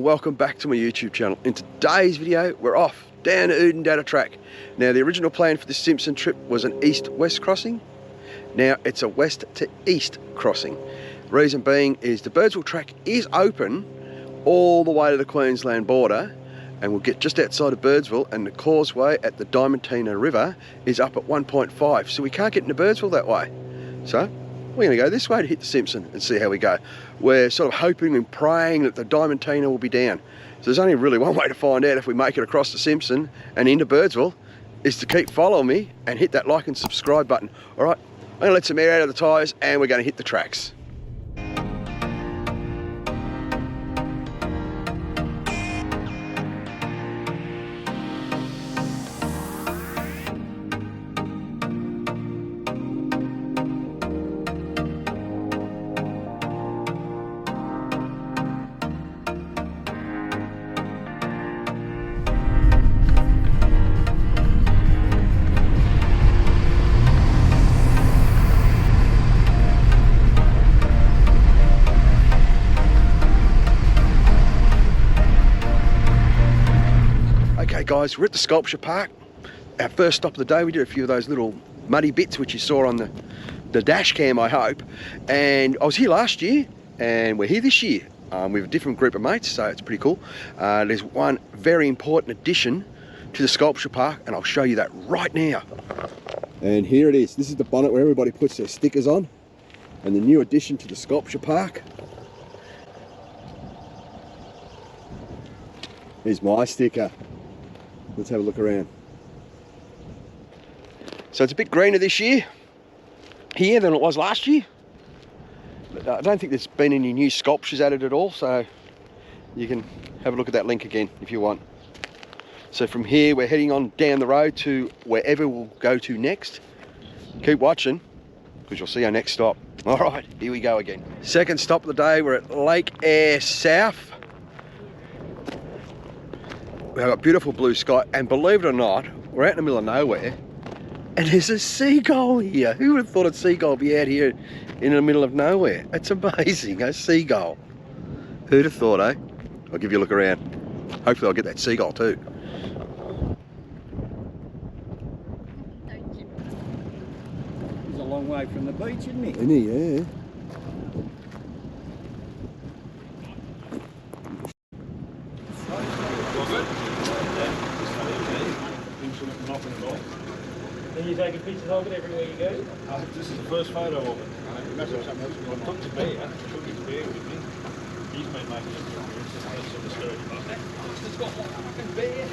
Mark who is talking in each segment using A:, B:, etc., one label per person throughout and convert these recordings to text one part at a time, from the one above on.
A: Welcome back to my YouTube channel. In today's video, we're off down to Oodnadatta Track. Now, the original plan for this Simpson trip was an east-west crossing. Now, it's a west to east crossing. Reason being is the Birdsville track is open all the way to the Queensland border, and we'll get just outside of Birdsville, and the causeway at the Diamantina River is up at 1.5, so we can't get into Birdsville that way. So we're going to go this way to hit the Simpson and see how we go. We're sort of hoping and praying that the Diamantina will be down. So there's only really one way to find out if we make it across the Simpson and into Birdsville, is to keep following me and hit that like and subscribe button. All right, I'm going to let some air out of the tyres and we're going to hit the tracks. Okay guys, we're at the sculpture park. Our first stop of the day. We did a few of those little muddy bits which you saw on the dash cam, I hope. And I was here last year and we're here this year with a different group of mates, so it's pretty cool. There's one very important addition to the sculpture park and I'll show you that right now. And here it is. This is the bonnet where everybody puts their stickers on, and the new addition to the sculpture park is my sticker. Let's have a look around. So it's a bit greener this year here than it was last year. But I don't think there's been any new sculptures added at all, so you can have a look at that link again if you want. So from here we're heading on down the road to wherever we'll go to next. Keep watching because you'll see our next stop. All right, here we go again. Second stop of the day, we're at Lake Eyre South. We've got beautiful blue sky, and believe it or not, we're out in the middle of nowhere and there's a seagull here. Who would have thought a seagull would be out here in the middle of nowhere? It's amazing, a seagull. Who'd have thought, eh? I'll give you a look around. Hopefully I'll get that seagull too.
B: He's a long way from the beach, isn't he?
A: Isn't he? Yeah.
C: Are you taking pictures of it everywhere you go?
D: This is the first photo of it. I took to beer, took his beer with me. He's been making it for me. It's got fucking beer.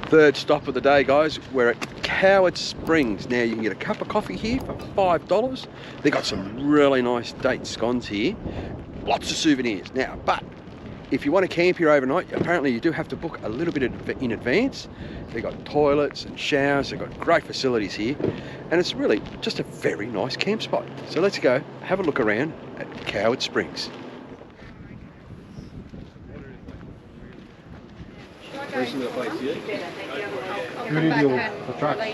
A: Third stop of the day, guys. We're at Coward Springs. Now you can get a cup of coffee here for $5. They got some really nice date scones here. Lots of souvenirs. Now, but if you want to camp here overnight, apparently you do have to book a little bit in advance. They've got toilets and showers, they've got great facilities here, and it's really just a very nice camp spot. So let's go have a look around at Coward Springs.
D: Where's the place here?
E: Who do you deal with for trucks?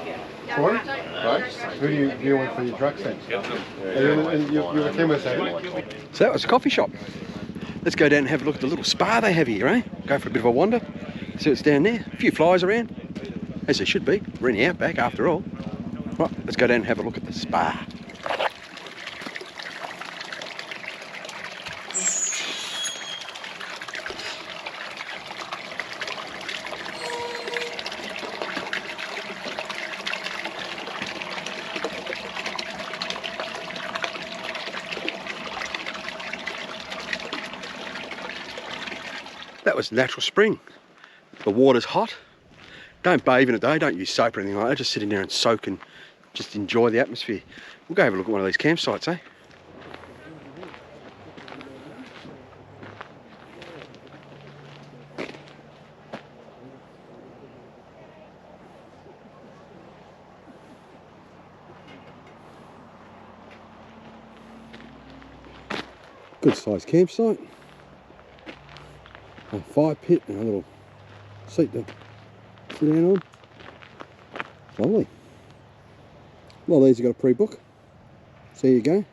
E: Sorry? Right? Who do you deal with for your trucks then? And you're a chemist, eh?
A: So that was a coffee shop. Let's go down and have a look at the little spa they have here, eh? Go for a bit of a wander, see what's down there. A few flies around, as there should be. We're in the outback after all. Right, let's go down and have a look at the spa. That was natural spring. The water's hot. Don't bathe in it though, don't use soap or anything like that, just sit in there and soak and just enjoy the atmosphere. We'll go have a look at one of these campsites, eh? Good sized campsite. A fire pit and a little seat to sit down on. Lovely. Well, these you got a pre-book. So there you go.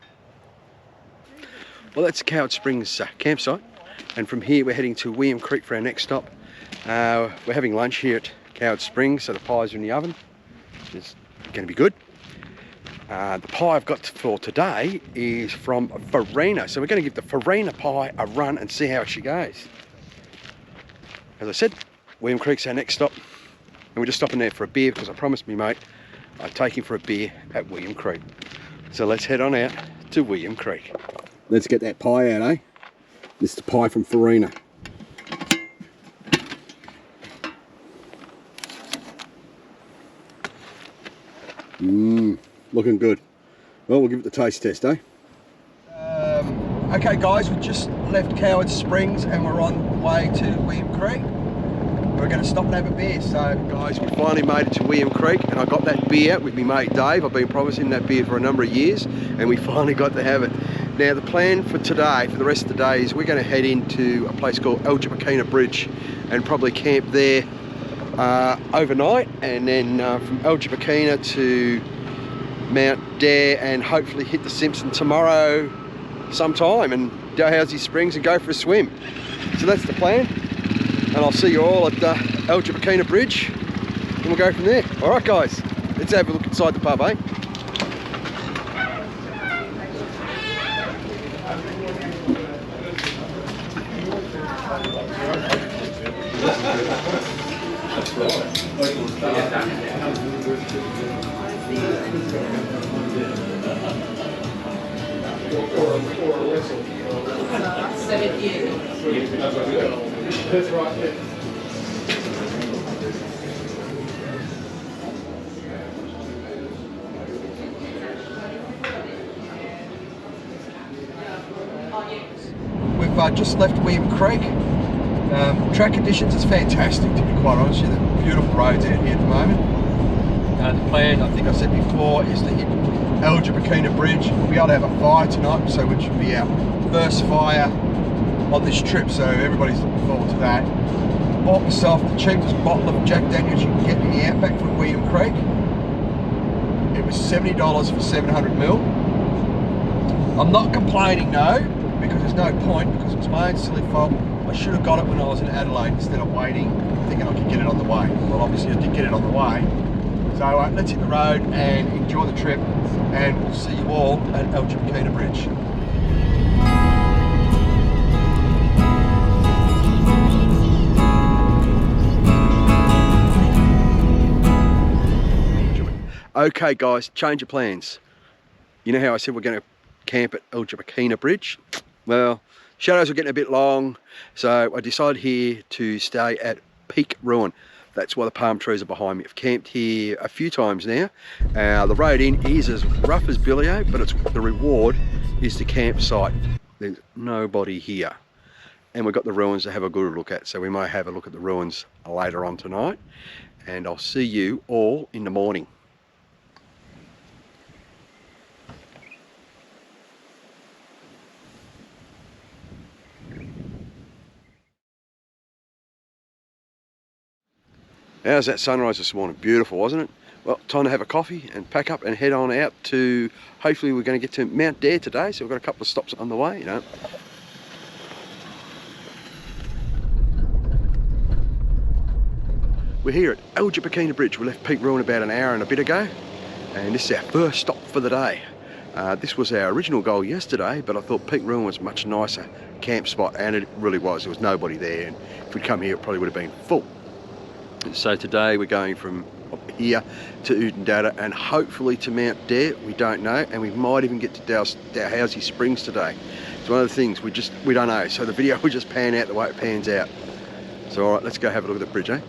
A: Well, that's Coward Springs campsite. And from here we're heading to William Creek for our next stop. We're having lunch here at Coward Springs, so the pies are in the oven. It's going to be good. The pie I've got for today is from Farina, so we're going to give the Farina pie a run and see how she goes. As I said, William Creek's our next stop, and we're just stopping there for a beer because I promised me mate I'd take him for a beer at William Creek. So let's head on out to William Creek. Let's get that pie out, eh? This is the pie from Farina. Looking good. Well, we'll give it the taste test, eh? Okay guys, we just left Coward Springs and we're on the way to William Creek. We're going to stop and have a beer. So guys, we finally made it to William Creek and I got that beer with me mate Dave. I've been promising that beer for a number of years and we finally got to have it. Now the plan for today, for the rest of the day, is we're going to head into a place called Algebuckina Bridge and probably camp there overnight, and then from Algebuckina to Mount Dare and hopefully hit the Simpson tomorrow sometime and Dalhousie Springs and go for a swim. So that's the plan, and I'll see you all at Algebuckina Bridge and we'll go from there. Alright guys, let's have a look inside the pub, eh?
E: That's right.
A: We've just left William Creek. Track conditions is fantastic, to be quite honest with you. The beautiful roads out here at the moment. The plan, I think I said before, is to hit Algebuckina Bridge. We'll be able to have a fire tonight, so which will be our first fire on this trip, so everybody's looking forward to that. Bought myself the cheapest bottle of Jack Daniels you can get in the outback from William Creek. It was $70 for 700ml. I'm not complaining though, because there's no point, because it was my own silly fault. I should have got it when I was in Adelaide instead of waiting, thinking I could get it on the way. Well, obviously I did get it on the way. So let's hit the road and enjoy the trip, and we'll see you all at Algebuckina Bridge. Okay guys, change of plans. You know how I said we're going to camp at Algebuckina Bridge? Well, shadows were getting a bit long, so I decided here to stay at Peak Ruin. That's why the palm trees are behind me. I've camped here a few times now. The road in is as rough as billy-o, but the reward is the campsite. There's nobody here. And we've got the ruins to have a good look at, so we might have a look at the ruins later on tonight. And I'll see you all in the morning. How's that sunrise this morning? Beautiful, wasn't it? Well, time to have a coffee and pack up and head on out to, hopefully we're going to get to Mount Dare today, so we've got a couple of stops on the way, you know. We're here at Algebuckina Bridge. We left Peak Ruin about an hour and a bit ago, and this is our first stop for the day. This was our original goal yesterday, but I thought Peak Ruin was a much nicer camp spot, and it really was. There was nobody there, and if we'd come here it probably would have been full. So today we're going from here to Oodnadatta and hopefully to Mount Dare. We don't know, and we might even get to Dalhousie Springs today. It's one of the things we don't know. So the video will just pan out the way it pans out. So all right, let's go have a look at the bridge, eh?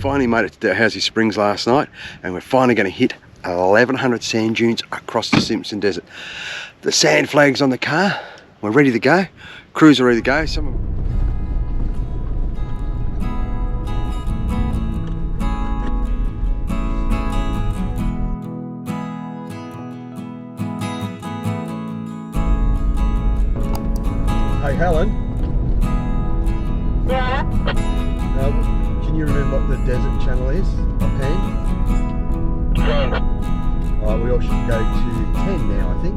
A: finally made it to Dalhousie Springs last night, and we're finally going to hit 1100 sand dunes across the Simpson Desert. The sand flag's on the car. We're ready to go. Crews are ready to go. Hey Helen.
F: Yeah.
A: Can you remember what the desert channel is offhand?
F: 10.
A: Alright, we all should go to 10 now, I think.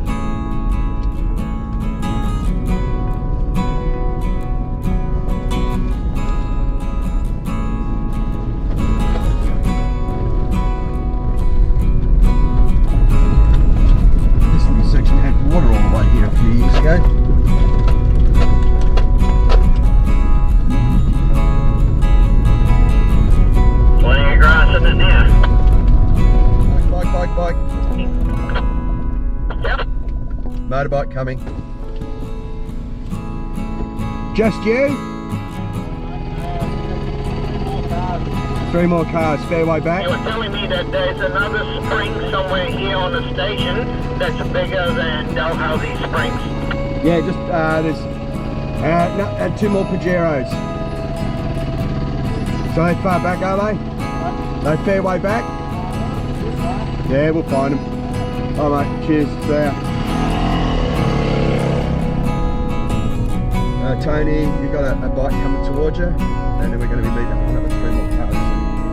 A: This little section had water all the way here a few years ago. Bike.
F: Yep.
A: Motorbike coming. Just you? 3 more cars, fairway back.
F: You were telling me that there's another spring somewhere here on the station that's bigger than Dalhousie Springs.
A: Yeah, just there's 2 more Pajeros. So they far back, are they? They fairway back? Yeah, we'll find them. Alright mate, cheers, see ya. Tony, you've got a bike coming towards you, and then we're going to be leaving another 3 more cars.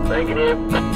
F: Thank you.